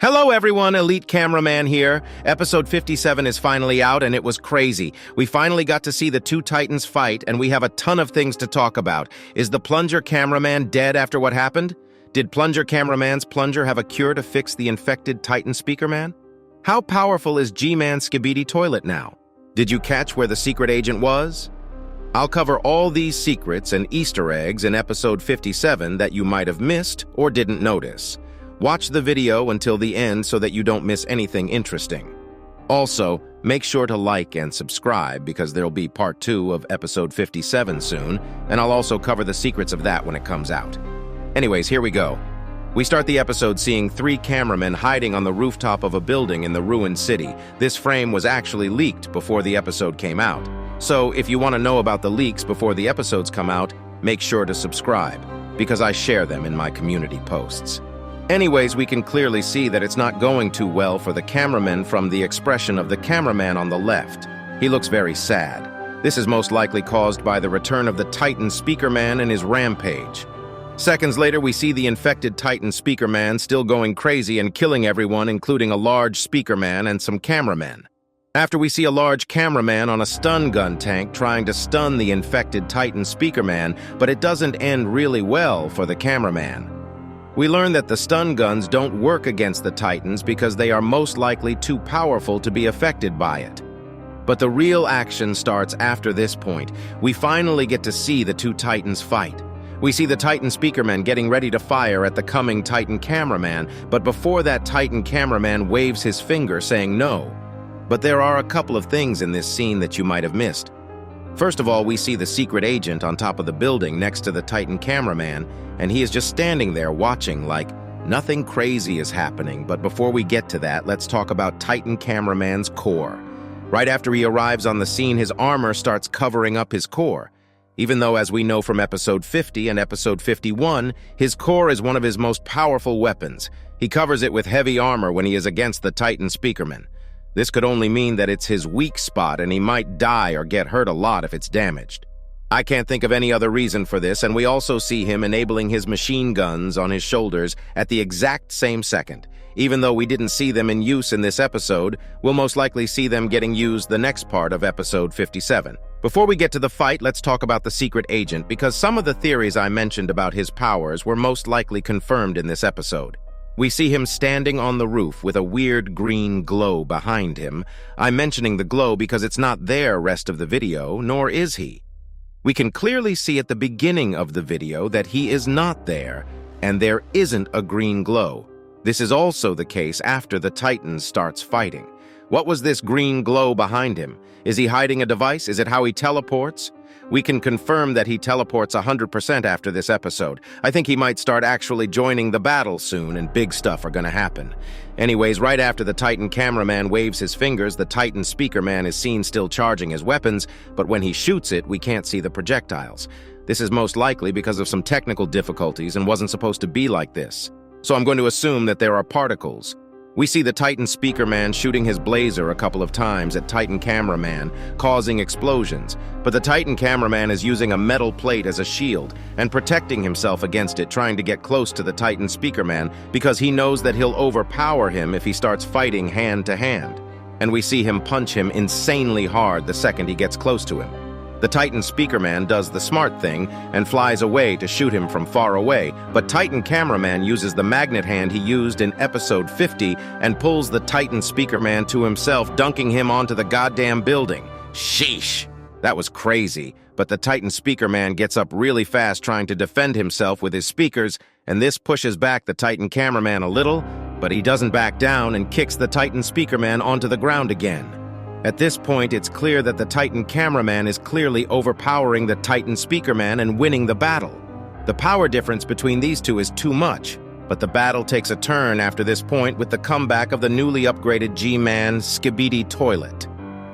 Hello everyone, Elite Cameraman here. Episode 57 is finally out and it was crazy. We finally got to see the two Titans fight and we have a ton of things to talk about. Is the Plunger Cameraman dead after what happened? Did Plunger Cameraman's plunger have a cure to fix the infected Titan Speakerman? How powerful is G-Man's Skibidi toilet now? Did you catch where the secret agent was? I'll cover all these secrets and Easter eggs in episode 57 that you might have missed or didn't notice. Watch the video until the end so that you don't miss anything interesting. Also, make sure to like and subscribe because there'll be part 2 of episode 57 soon, and I'll also cover the secrets of that when it comes out. Anyways, here we go. We start the episode seeing 3 cameramen hiding on the rooftop of a building in the ruined city. This frame was actually leaked before the episode came out. So if you want to know about the leaks before the episodes come out, make sure to subscribe, because I share them in my community posts. Anyways, we can clearly see that it's not going too well for the cameraman from the expression of the cameraman on the left. He looks very sad. This is most likely caused by the return of the Titan Speakerman and his rampage. Seconds later, we see the infected Titan Speakerman still going crazy and killing everyone, including a large Speakerman and some cameramen. After we see a large cameraman on a stun gun tank trying to stun the infected Titan Speakerman, but it doesn't end really well for the cameraman. We learn that the stun guns don't work against the Titans because they are most likely too powerful to be affected by it. But the real action starts after this point. We finally get to see the two Titans fight. We see the Titan Speakerman getting ready to fire at the coming Titan cameraman, but before that Titan cameraman waves his finger saying no. But there are a couple of things in this scene that you might have missed. First of all, we see the secret agent on top of the building next to the Titan cameraman, and he is just standing there watching like nothing crazy is happening. But before we get to that, let's talk about Titan cameraman's core. Right after he arrives on the scene, his armor starts covering up his core. Even though, as we know from episode 50 and episode 51, his core is one of his most powerful weapons. He covers it with heavy armor when he is against the Titan Speakerman. This could only mean that it's his weak spot and he might die or get hurt a lot if it's damaged. I can't think of any other reason for this, and we also see him enabling his machine guns on his shoulders at the exact same second. Even though we didn't see them in use in this episode, we'll most likely see them getting used the next part of episode 57. Before we get to the fight, let's talk about the secret agent, because some of the theories I mentioned about his powers were most likely confirmed in this episode. We see him standing on the roof with a weird green glow behind him. I'm mentioning the glow because it's not there rest of the video, nor is he. We can clearly see at the beginning of the video that he is not there, and there isn't a green glow. This is also the case after the Titan starts fighting. What was this green glow behind him? Is he hiding a device? Is it how he teleports? We can confirm that he teleports 100% after this episode. I think he might start actually joining the battle soon, and big stuff are gonna happen. Anyways, right after the Titan cameraman waves his fingers, the Titan Speakerman is seen still charging his weapons, but when he shoots it, we can't see the projectiles. This is most likely because of some technical difficulties and wasn't supposed to be like this. So I'm going to assume that there are particles. We see the Titan Speakerman shooting his blazer a couple of times at Titan Cameraman, causing explosions, but the Titan Cameraman is using a metal plate as a shield and protecting himself against it, trying to get close to the Titan Speakerman because he knows that he'll overpower him if he starts fighting hand to hand. And we see him punch him insanely hard the second he gets close to him. The Titan Speakerman does the smart thing and flies away to shoot him from far away, but Titan Cameraman uses the magnet hand he used in episode 50 and pulls the Titan Speakerman to himself, dunking him onto the goddamn building. Sheesh! That was crazy, but the Titan Speakerman gets up really fast trying to defend himself with his speakers, and this pushes back the Titan Cameraman a little, but he doesn't back down and kicks the Titan Speakerman onto the ground again. At this point, it's clear that the Titan Cameraman is clearly overpowering the Titan Speakerman and winning the battle. The power difference between these two is too much, but the battle takes a turn after this point with the comeback of the newly upgraded G-Man Skibidi toilet.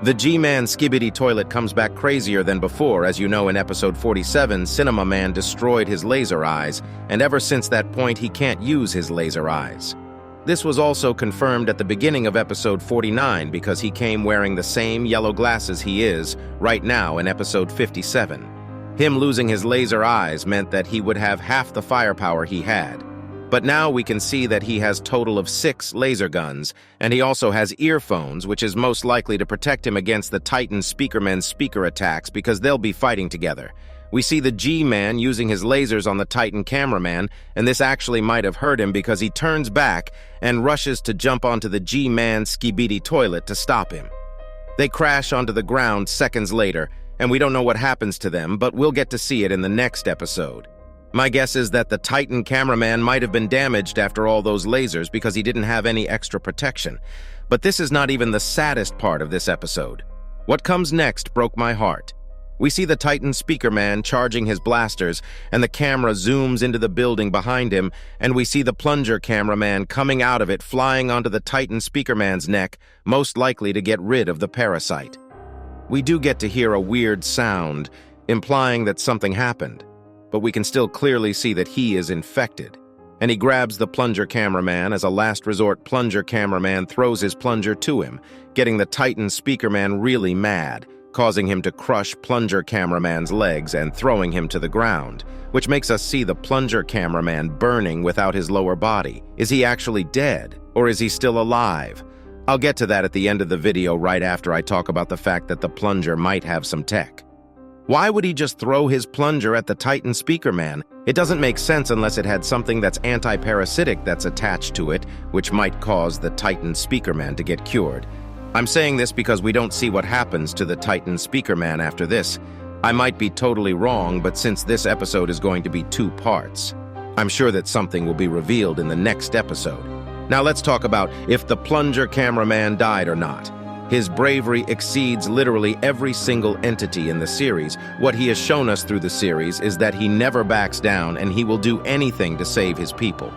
The G-Man Skibidi toilet comes back crazier than before. As you know, in episode 47, Cinema Man destroyed his laser eyes, and ever since that point, he can't use his laser eyes. This was also confirmed at the beginning of episode 49 because he came wearing the same yellow glasses he is right now in episode 57. Him losing his laser eyes meant that he would have half the firepower he had. But now we can see that he has total of 6 laser guns, and he also has earphones, which is most likely to protect him against the Titan Speakerman's speaker attacks because they'll be fighting together. We see the G-Man using his lasers on the Titan cameraman, and this actually might have hurt him because he turns back and rushes to jump onto the G-Man's Skibidi toilet to stop him. They crash onto the ground seconds later, and we don't know what happens to them, but we'll get to see it in the next episode. My guess is that the Titan cameraman might have been damaged after all those lasers because he didn't have any extra protection. But this is not even the saddest part of this episode. What comes next broke my heart. We see the Titan Speakerman charging his blasters, and the camera zooms into the building behind him, and we see the plunger cameraman coming out of it, flying onto the Titan Speakerman's neck, most likely to get rid of the parasite. We do get to hear a weird sound, implying that something happened, but we can still clearly see that he is infected. And he grabs the plunger cameraman. As a last resort, plunger cameraman throws his plunger to him, getting the Titan Speakerman really mad, causing him to crush plunger cameraman's legs and throwing him to the ground, which makes us see the plunger cameraman burning without his lower body. Is he actually dead, or is he still alive? I'll get to that at the end of the video right after I talk about the fact that the plunger might have some tech. Why would he just throw his plunger at the Titan Speakerman? It doesn't make sense unless it had something that's anti-parasitic that's attached to it, which might cause the Titan Speakerman to get cured. I'm saying this because we don't see what happens to the Titan Speakerman after this. I might be totally wrong, but since this episode is going to be 2 parts, I'm sure that something will be revealed in the next episode. Now let's talk about if the plunger cameraman died or not. His bravery exceeds literally every single entity in the series. What he has shown us through the series is that he never backs down and he will do anything to save his people.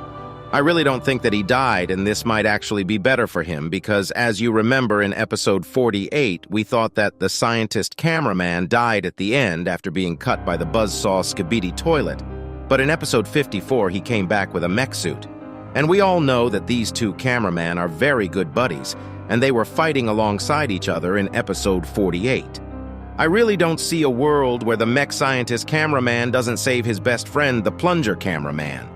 I really don't think that he died, and this might actually be better for him because, as you remember in episode 48, we thought that the scientist cameraman died at the end after being cut by the buzzsaw Skibidi toilet. But in episode 54, he came back with a mech suit. And we all know that these 2 cameramen are very good buddies, and they were fighting alongside each other in episode 48. I really don't see a world where the mech scientist cameraman doesn't save his best friend, the plunger cameraman.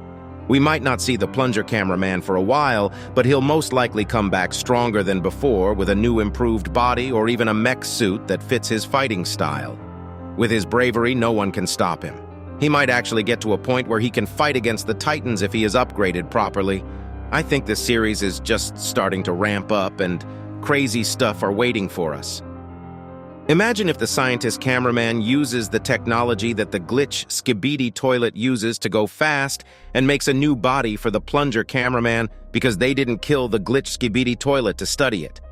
We might not see the plunger cameraman for a while, but he'll most likely come back stronger than before with a new improved body or even a mech suit that fits his fighting style. With his bravery, no one can stop him. He might actually get to a point where he can fight against the Titans if he is upgraded properly. I think this series is just starting to ramp up and crazy stuff are waiting for us. Imagine if the scientist cameraman uses the technology that the glitch Skibidi toilet uses to go fast and makes a new body for the plunger cameraman because they didn't kill the glitch Skibidi toilet to study it.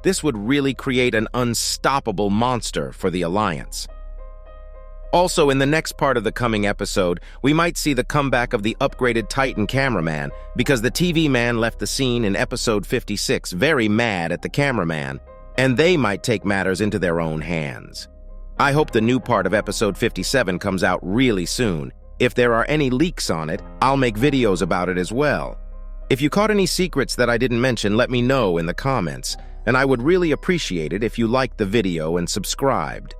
This would really create an unstoppable monster for the Alliance. Also, in the next part of the coming episode, we might see the comeback of the upgraded Titan cameraman because the TV man left the scene in episode 56 very mad at the cameraman, and they might take matters into their own hands. I hope the new part of episode 57 comes out really soon. If there are any leaks on it, I'll make videos about it as well. If you caught any secrets that I didn't mention, let me know in the comments, and I would really appreciate it if you liked the video and subscribed.